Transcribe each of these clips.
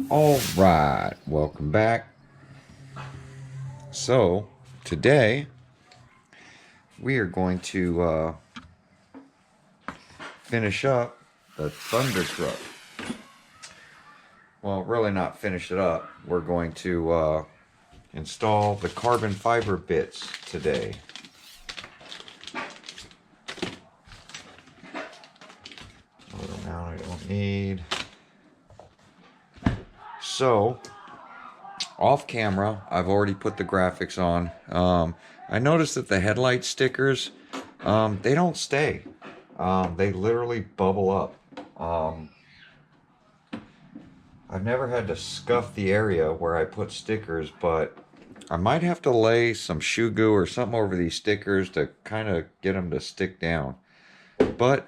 All right, welcome back. So, today we are going to finish up the Thunder Truck. Well, really not finish it up. We're going to install the carbon fiber bits today. Motor mount I don't need. So, off camera, I've already put the graphics on. I noticed that the headlight stickers, they don't stay. They literally bubble up. I've never had to scuff the area where I put stickers, but I might have to lay some shoe goo or something over these stickers to kind of get them to stick down. But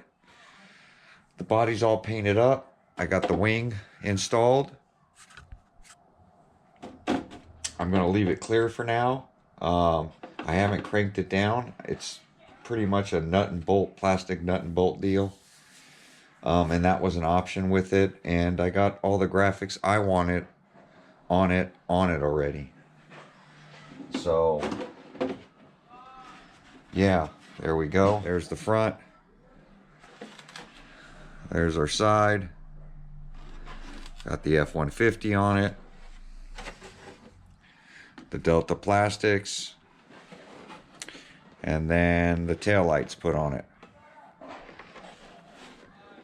the body's all painted up. I got the wing installed. I'm going to leave it clear for now. I haven't cranked it down. It's pretty much a nut and bolt, plastic nut and bolt deal. And that was an option with it. And I got all the graphics I wanted on it already. So, yeah, there we go. There's the front. There's our side. Got the F-150 on it. The Delta plastics. And then the tail lights put on it.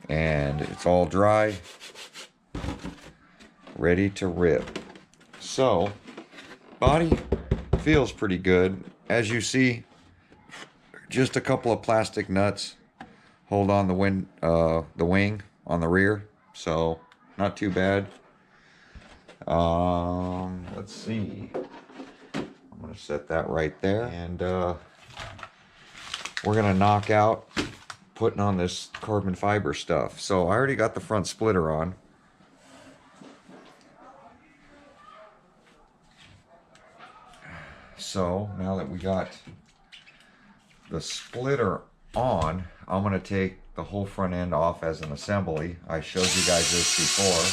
And it's all dry. Ready to rip. So, body feels pretty good. As you see, just a couple of plastic nuts hold on the wing on the rear, so not too bad. Let's see. I'm gonna set that right there, and we're gonna knock out putting on this carbon fiber stuff. So I already got the front splitter on. So now that we got the splitter on, I'm going to take the whole front end off as an assembly. I showed you guys this before.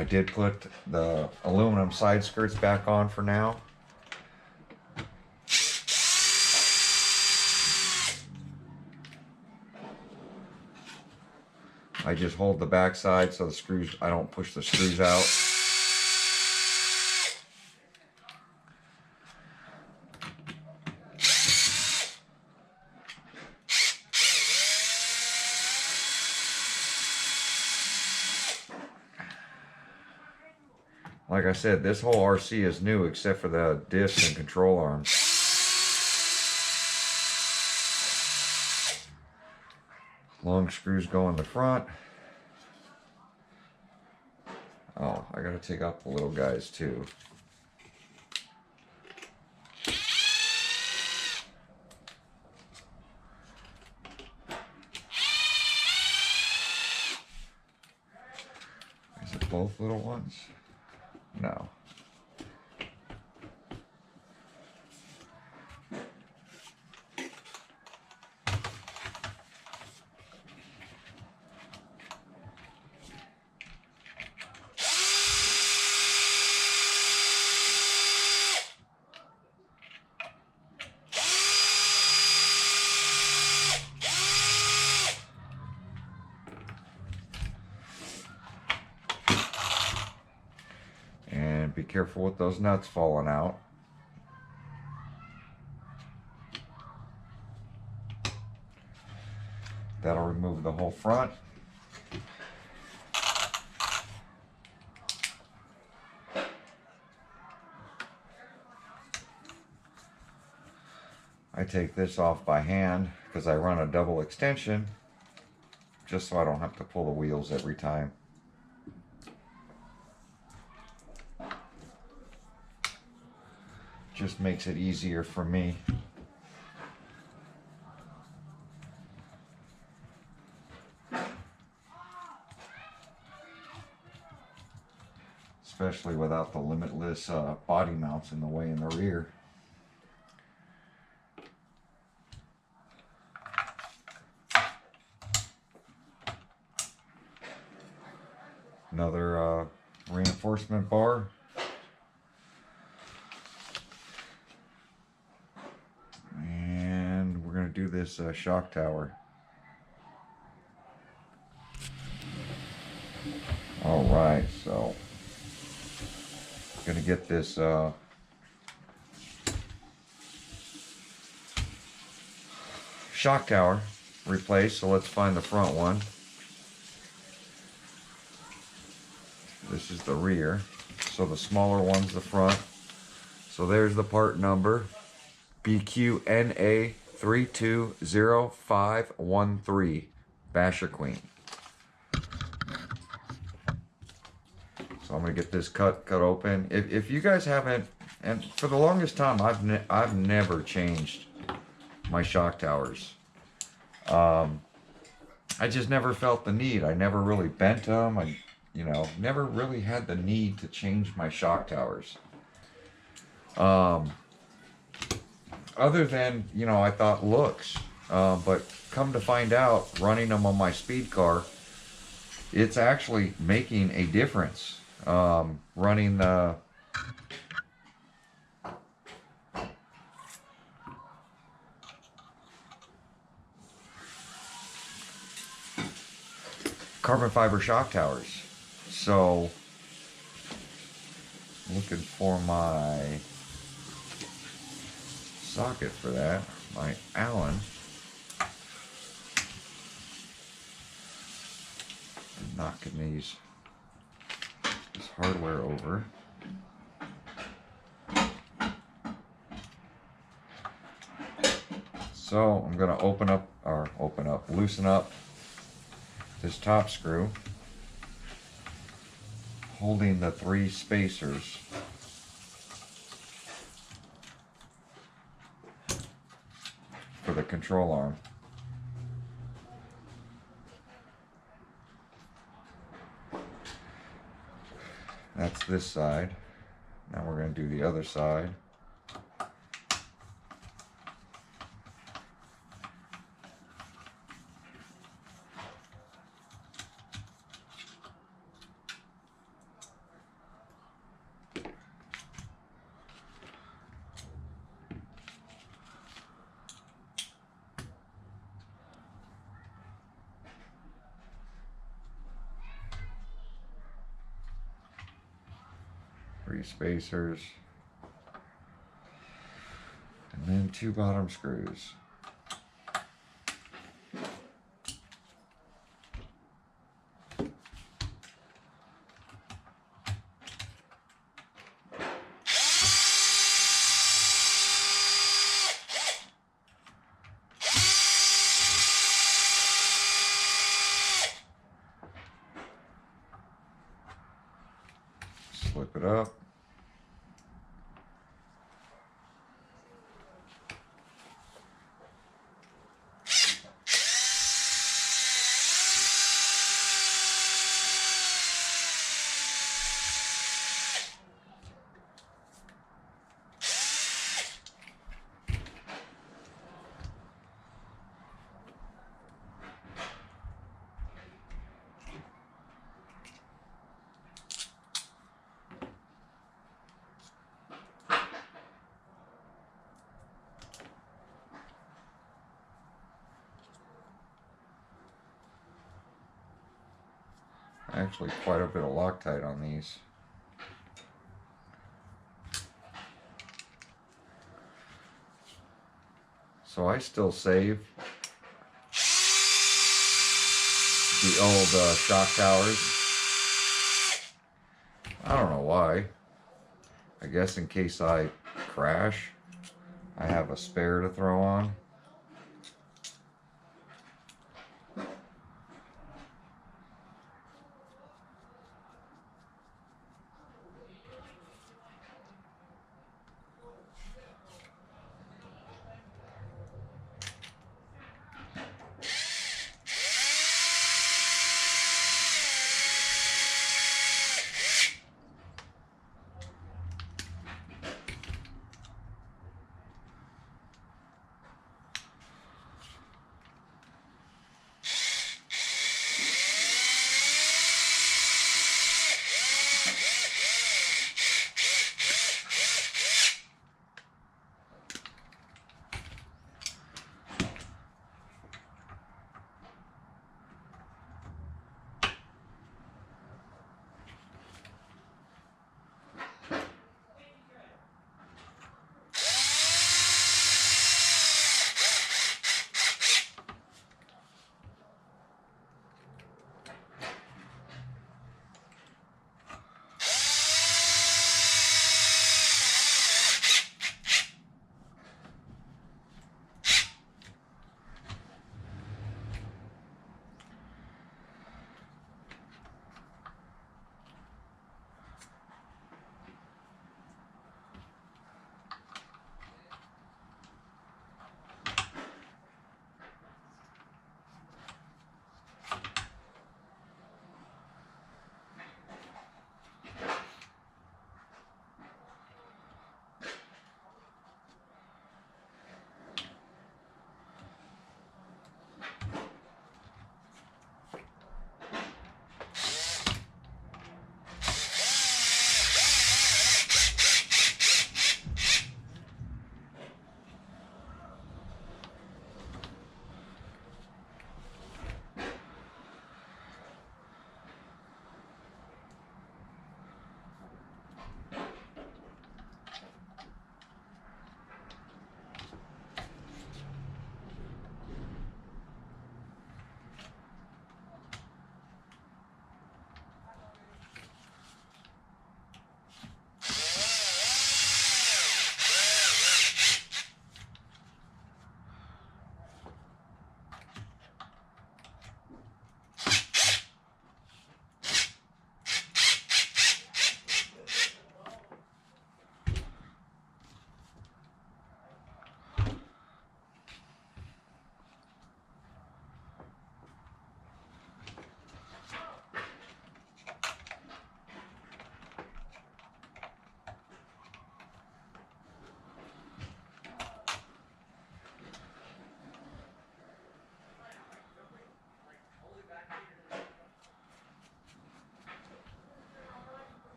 I did put the aluminum side skirts back on for now. I just hold the back side so the screws, I don't push the screws out. Like I said, this whole RC is new except for the discs and control arms. Long screws go in the front. Oh, I gotta take out the little guys too. Is it both little ones? No. Be careful with those nuts falling out. That'll remove the whole front. I take this off by hand because I run a double extension just so I don't have to pull the wheels every time. Just makes it easier for me. Especially without the limitless body mounts in the way in the rear. Another reinforcement bar. And we're going to do this shock tower. Alright, so I'm going to get this shock tower replaced. So let's find the front one. This is the rear. So the smaller one's the front. So there's the part number. BQNA320513, Basher Queen. So I'm gonna get this cut open. If you guys haven't, and for the longest time I've never changed my shock towers. I just never felt the need. I never really bent them. I, never really had the need to change my shock towers. Other than, I thought looks, but come to find out, running them on my speed car, it's actually making a difference. Running the carbon fiber shock towers. So, looking for my socket for that, my Allen. Knocking this hardware over. So I'm gonna loosen up this top screw, holding the 3 spacers. For the control arm. That's this side. Now we're going to do the other side. Three spacers, and then 2 bottom screws. Slip it up. Actually, quite a bit of Loctite on these. So I still save the old shock towers. I don't know why. I guess in case I crash, I have a spare to throw on.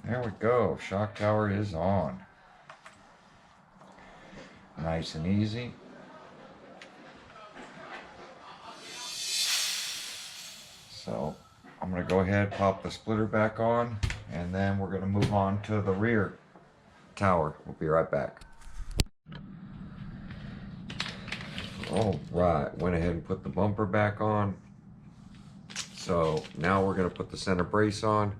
There we go. Shock tower is on. Nice and easy. So I'm going to go ahead, pop the splitter back on, and then we're going to move on to the rear tower. We'll be right back. All right, went ahead and put the bumper back on. So now we're going to put the center brace on.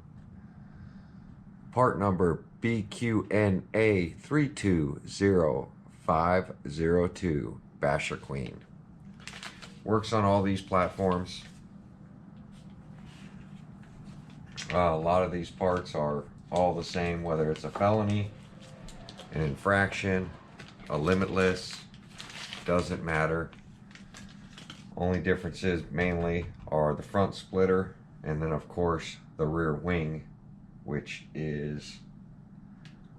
Part number BQNA320502, Basher Queen. Works on all these platforms. A lot of these parts are all the same, whether it's a felony, an infraction, a limitless, doesn't matter. Only differences mainly are the front splitter and then of course the rear wing, which is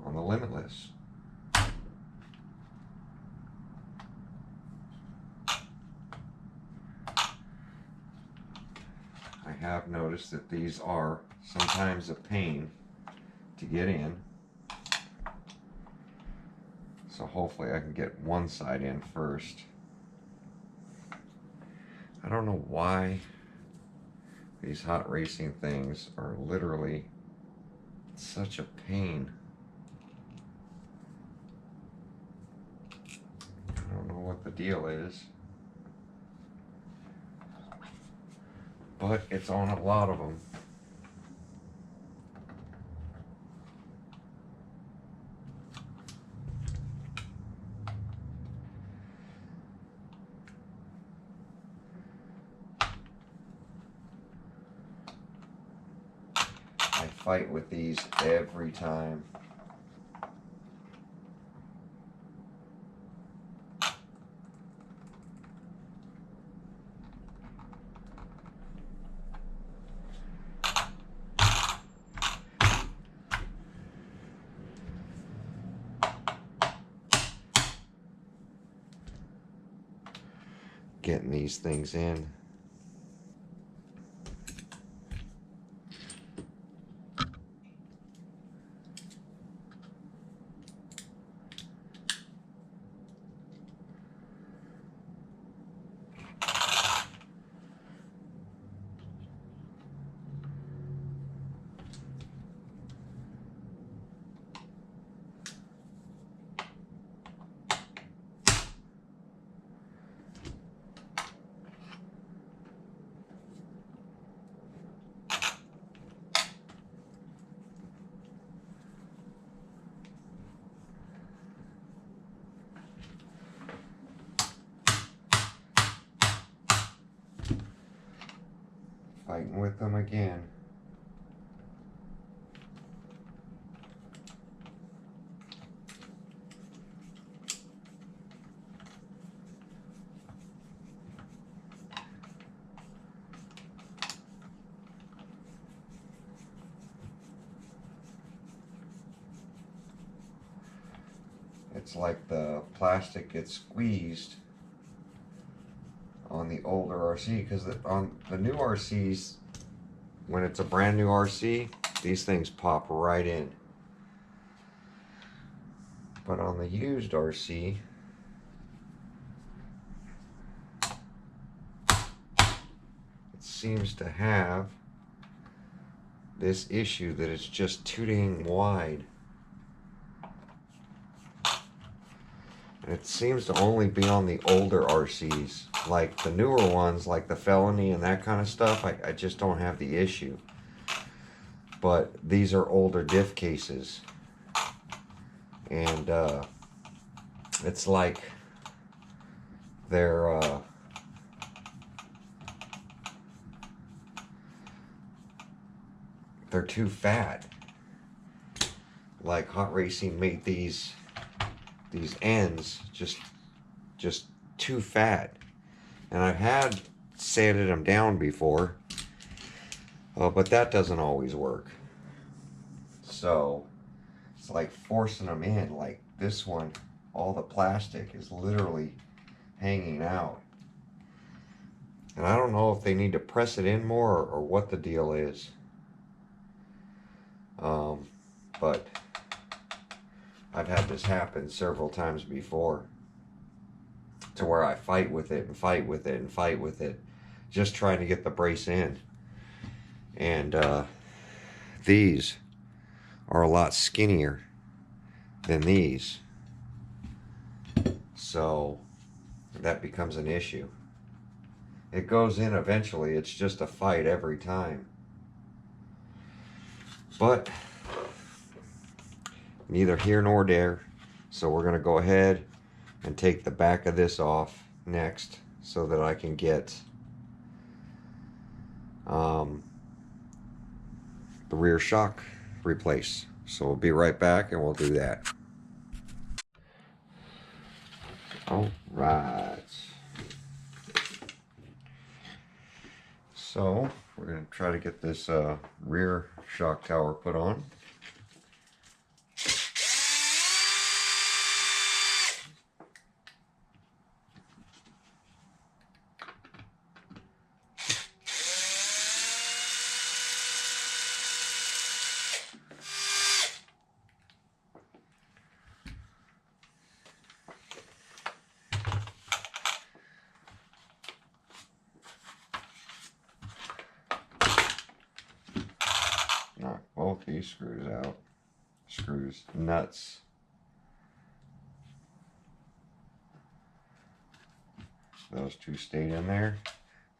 on the limitless. I have noticed that these are sometimes a pain to get in. So hopefully I can get one side in first. I don't know why these hot racing things are literally such a pain. I don't know what the deal is, but it's on a lot of them. I fight with these every time. Getting these things in. Fighting with them again. It's like the plastic gets squeezed on the older RC, because on the new RCs, when it's a brand new RC, these things pop right in. But on the used RC, it seems to have this issue that it's just too dang wide. And it seems to only be on the older RCs. Like the newer ones, like the felony and that kind of stuff, I just don't have the issue. But these are older diff cases. And it's like they're too fat. Like Hot Racing made these ends just too fat. And I've had sanded them down before, but that doesn't always work. So it's like forcing them in. Like this one, all the plastic is literally hanging out. And I don't know if they need to press it in more or what the deal is. but I've had this happen several times before, to where I fight with it and fight with it and fight with it, just trying to get the brace in. And these are a lot skinnier than these, so that becomes an issue. It goes in eventually, it's just a fight every time. But neither here nor there, so we're going to go ahead and take the back of this off next, so that I can get the rear shock replaced. So we'll be right back and we'll do that. All right. So we're going to try to get this rear shock tower put on. Knock both these screws out. Nuts. Those two stayed in there.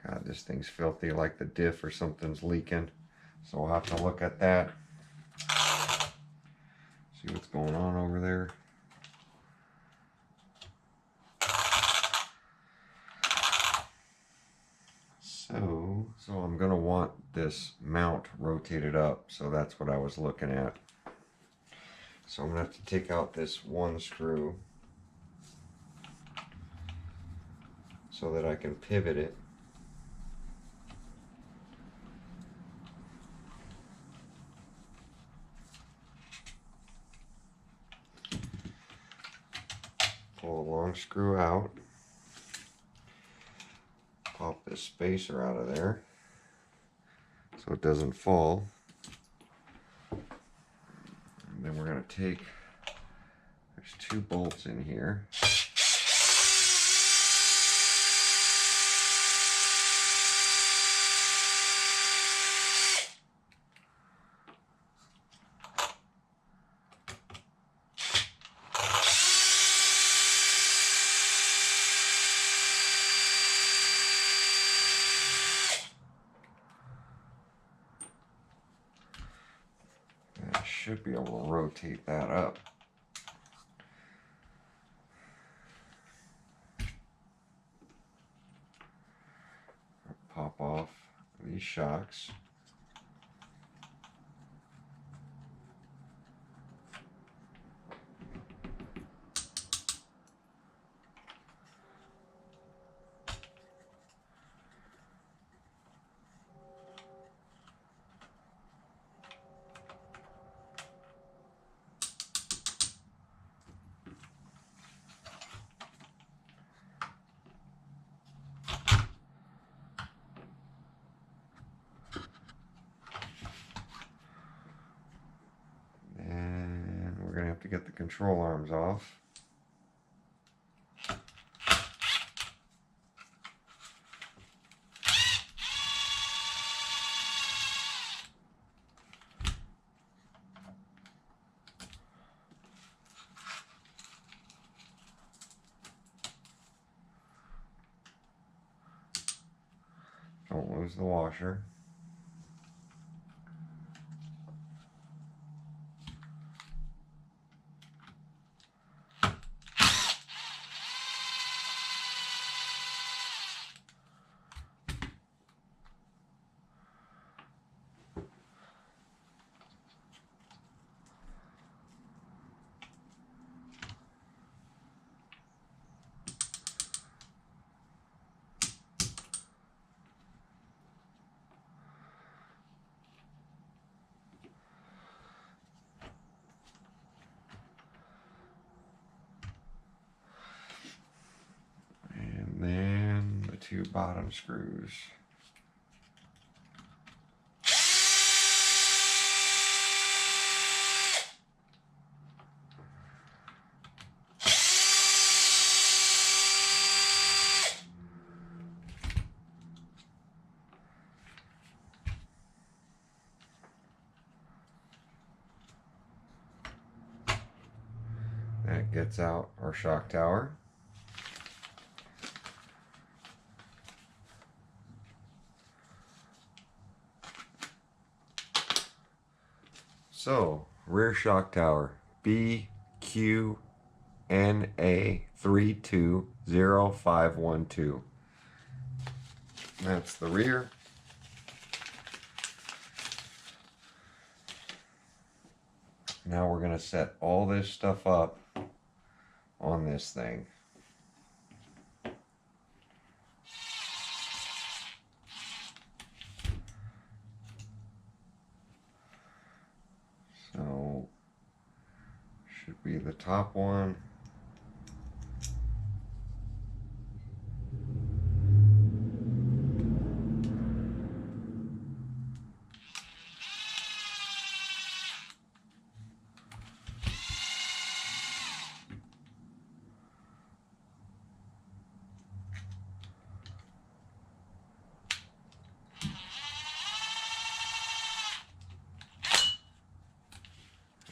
God, this thing's filthy, like the diff or something's leaking. So we'll have to look at that. See what's going on over there. So I'm gonna want this mount rotated up. So that's what I was looking at. So I'm gonna have to take out this one screw so that I can pivot it. Pull the long screw out. Pop this spacer out of there so it doesn't fall. And then we're going to take, there's 2 bolts in here. Should be able to rotate that up. Pop off these shocks. To get the control arms off. Don't lose the washer. And then the 2 bottom screws. That gets out our shock tower. So, rear shock tower BQNA320512. That's the rear. Now we're going to set all this stuff up on this thing. So, should be the top one.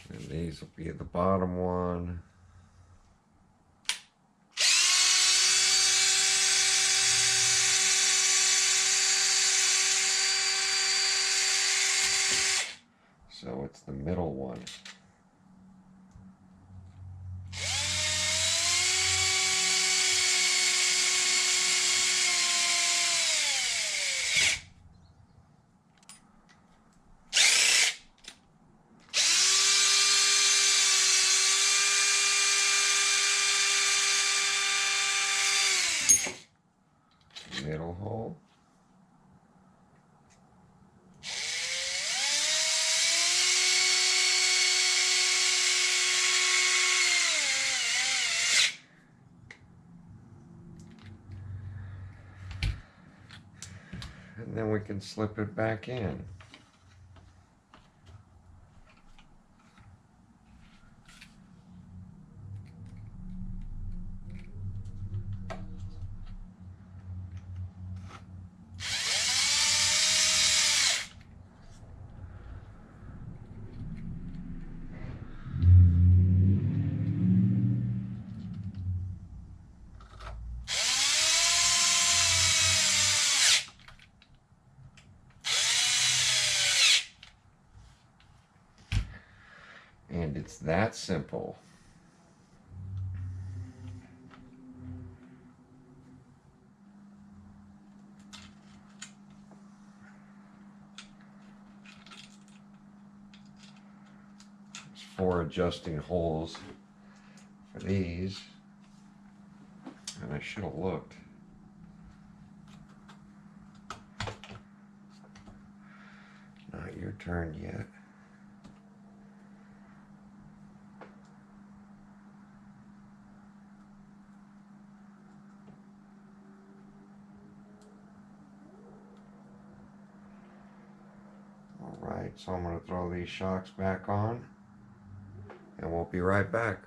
And these will be the bottom one. So it's the middle one. Middle hole. And then we can slip it back in. And it's that simple. There's 4 adjusting holes for these. And I should have looked. Not your turn yet. Alright, so I'm going to throw these shocks back on, and we'll be right back.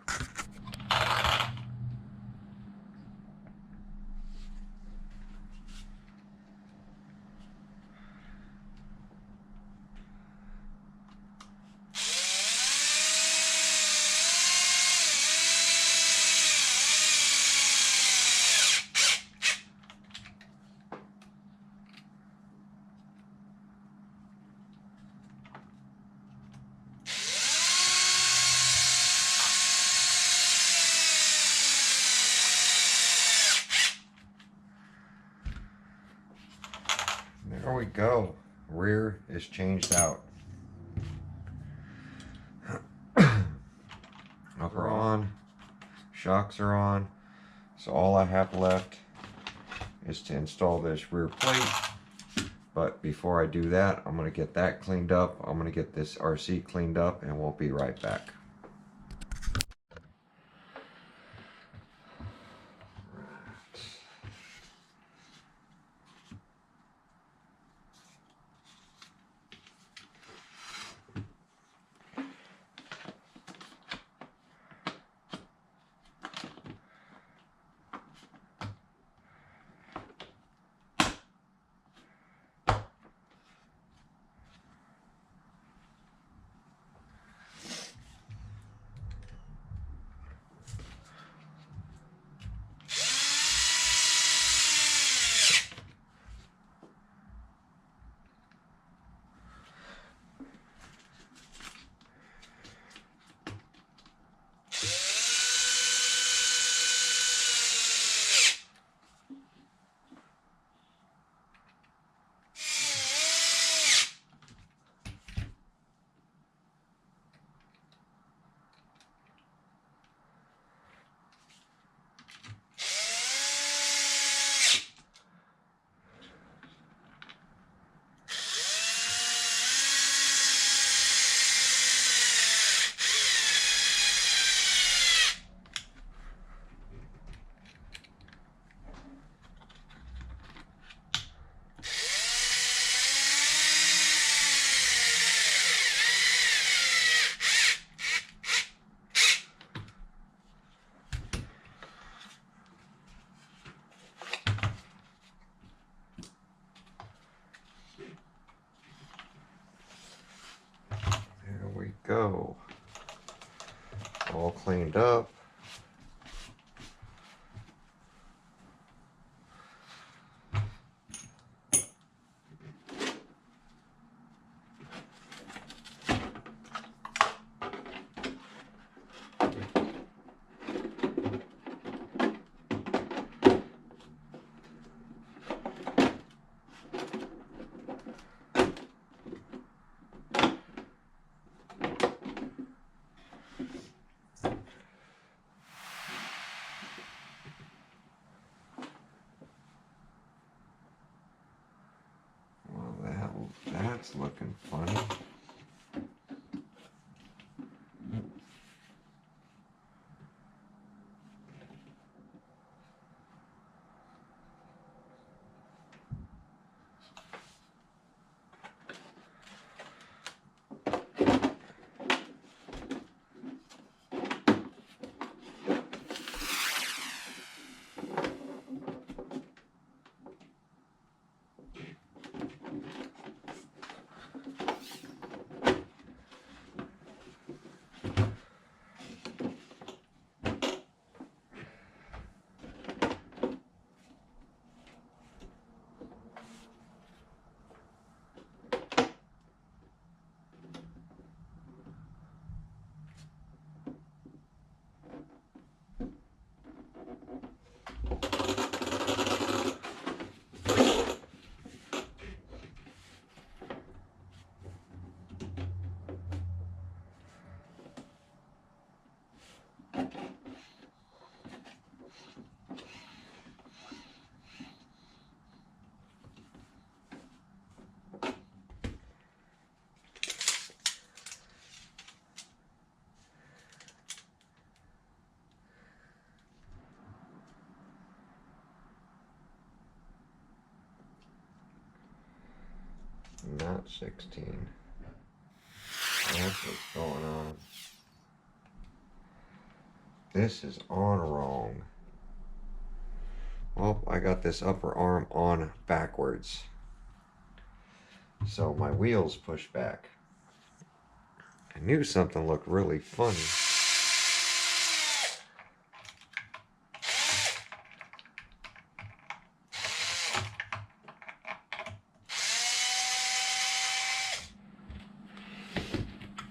There we go. Rear is changed out. Upper on, shocks are on. So all I have left is to install this rear plate. But before I do that, I'm going to get that cleaned up. I'm going to get this RC cleaned up, and we'll be right back. all cleaned up. That's looking funny. Not 16. That's what's going on. This is on wrong. Well, I got this upper arm on backwards. So my wheels push back. I knew something looked really funny.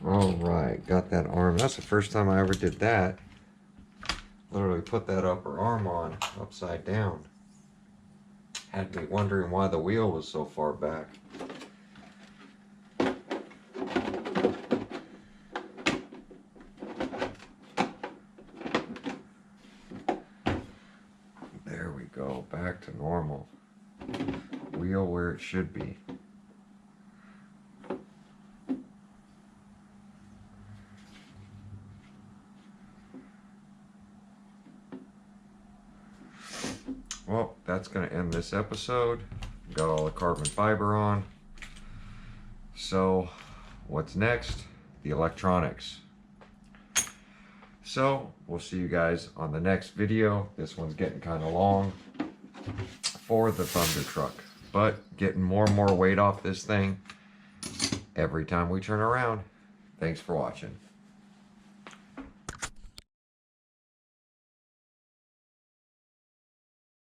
Alright, got that arm. That's the first time I ever did that. Literally put that upper arm on upside down. Had me wondering why the wheel was so far back. There we go, back to normal. Wheel where it should be. Well, that's going to end this episode. Got all the carbon fiber on. So, what's next? The electronics. So, we'll see you guys on the next video. This one's getting kind of long for the Thunder truck, but getting more and more weight off this thing every time we turn around. Thanks for watching.